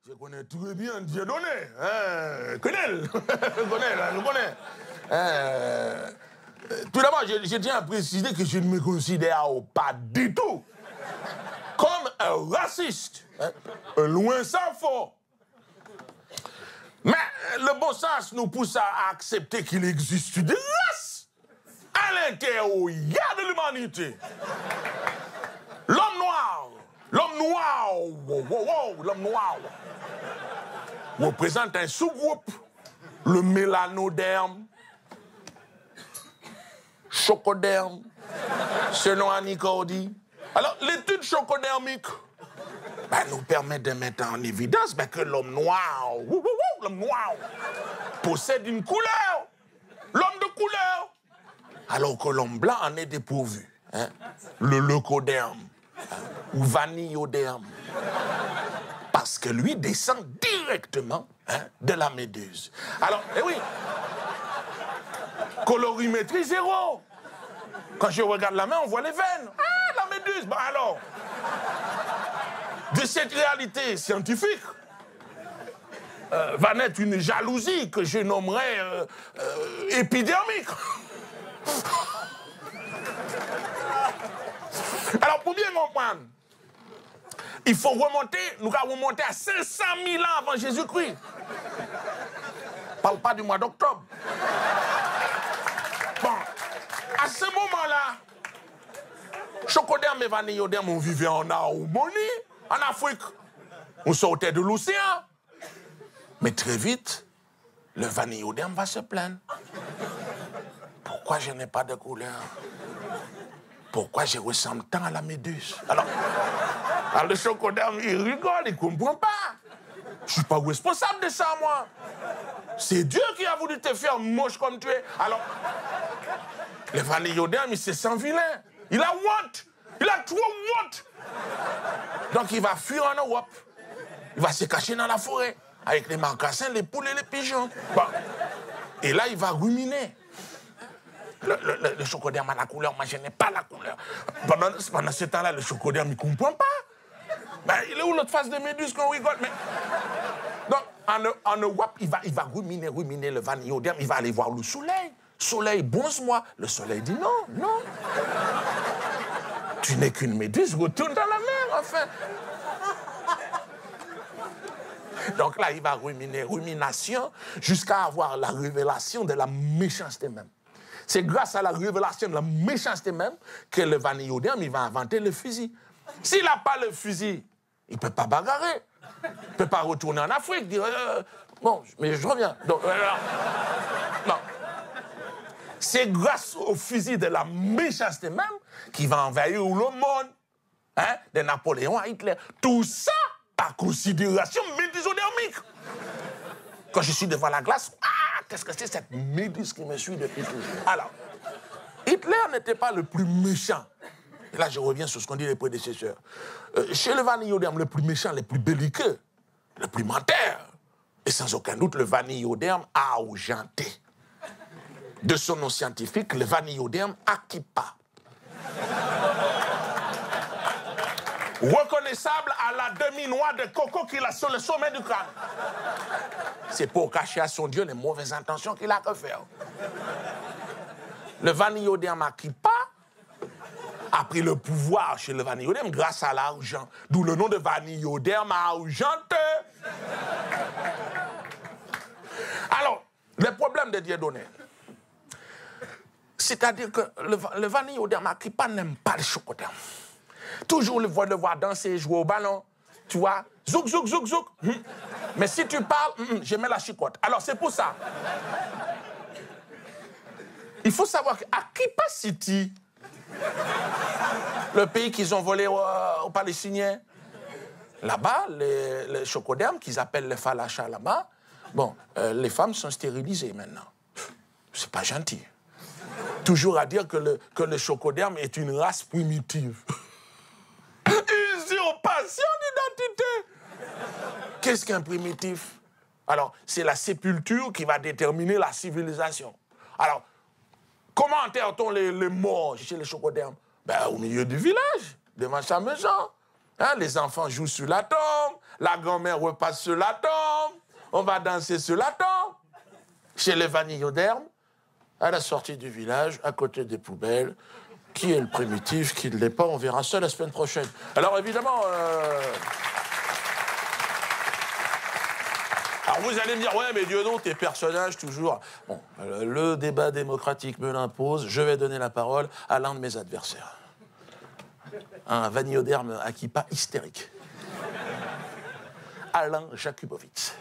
Je connais très bien Dieudonné. Connais-le. Je connais. Tout d'abord, je tiens à préciser que je ne me considère pas du tout comme un raciste. Loin s'en faut. Mais le bon sens nous pousse à accepter qu'il existe des races à l'intérieur de l'humanité. L'homme noir, l'homme noir représente un sous-groupe, le mélanoderme, chocoderme, selon Annie Cordy. Alors, l'étude chocodermique nous permet de mettre en évidence que l'homme noir, possède une couleur, l'homme de couleur, alors que l'homme blanc en est dépourvu. Le leucoderme ou vanilloderme. Parce que lui descend directement de la méduse. Alors, oui, colorimétrie zéro. Quand je regarde la main, on voit les veines. Ah, la méduse. Bon, alors, de cette réalité scientifique va naître une jalousie que je nommerais épidermique. Alors, pour bien comprendre, il faut remonter, nous allons remonter à 500 000 ans avant Jésus-Christ. Parle pas du mois d'octobre. Bon, à ce moment-là, chocoderme et vanilloderme, on vivait en harmonie en Afrique. On sortait de l'océan. Mais très vite, le vanilloderme va se plaindre. Pourquoi je n'ai pas de couleur? Pourquoi je ressemble tant à la méduse? Alors le chocoderme, il rigole, il ne comprend pas. Je ne suis pas responsable de ça, moi. C'est Dieu qui a voulu te faire moche comme tu es. Alors, le vanilloderme, il se sent vilain. Il a honte. Il a trop honte. Donc, il va fuir en Europe. Il va se cacher dans la forêt avec les marcassins, les poules et les pigeons. Bon. Et là, il va ruminer. Le chocoderme a la couleur, moi je n'ai pas la couleur. Pendant ce temps-là, le chocoderme, il ne comprend pas. Il est où notre face de méduse qu'on rigole? Donc, en Europe, il va ruminer le vanilloderme, il va aller voir le soleil. Soleil, bonce-moi. Le soleil dit non. Tu n'es qu'une méduse, retourne dans la mer, enfin. Donc là, il va rumination, jusqu'à avoir la révélation de la méchanceté même. C'est grâce à la révélation de la méchanceté même que le vanilloderme, il va inventer le fusil. S'il n'a pas le fusil, il ne peut pas bagarrer. Il ne peut pas retourner en Afrique, dire bon, mais je reviens. Donc, non. C'est grâce au fusil de la méchanceté même qu'il va envahir le monde. De Napoléon à Hitler. Tout ça par considération médusodermique. Quand je suis devant la glace, qu'est-ce que c'est cette méduse qui me suit depuis toujours? Alors, Hitler n'était pas le plus méchant. Et là, je reviens sur ce qu'ont dit les prédécesseurs. Chez le vanilloderme, le plus méchant, le plus belliqueux, le plus menteur, et sans aucun doute le vanilloderme argenté. De son nom scientifique, le vanilloderme Akipa. Reconnaissable à la demi-noix de coco qu'il a sur le sommet du crâne. C'est pour cacher à son Dieu les mauvaises intentions qu'il a que faire. Le vanilloderme Akipa a pris le pouvoir chez le vanilloderme grâce à l'argent. D'où le nom de vanilloderme argenté. Alors, le problème de Dieudonné, c'est-à-dire que le vanilloderme Akipa n'aime pas le chocoderme. Toujours le voir danser, jouer au ballon, tu vois, zouk, zouk, zouk, zouk. Mais si tu parles, je mets la chicotte. Alors c'est pour ça. Il faut savoir qu'à Akipa City, le pays qu'ils ont volé aux Palestiniens, là-bas, les chocodermes qu'ils appellent les falachas là-bas, bon, les femmes sont stérilisées maintenant. C'est pas gentil. Toujours à dire que le chocoderme est une race primitive. Usurpation d'identité. Qu'est-ce qu'un primitif? Alors, c'est la sépulture qui va déterminer la civilisation. Alors, comment enterre-t-on les morts chez les chocodermes? Au milieu du village, devant sa maison. Hein, les enfants jouent sur la tombe, la grand-mère repasse sur la tombe, on va danser sur la tombe. Chez les vanillodermes, à la sortie du village, à côté des poubelles, qui est le primitif, qui ne l'est pas, on verra ça la semaine prochaine. Alors évidemment... Alors vous allez me dire, ouais, mais Dieudonne, tes personnages, toujours... Bon, le débat démocratique me l'impose, je vais donner la parole à l'un de mes adversaires. Un vanilloderme à kippa hystérique. Alain Jakubowicz.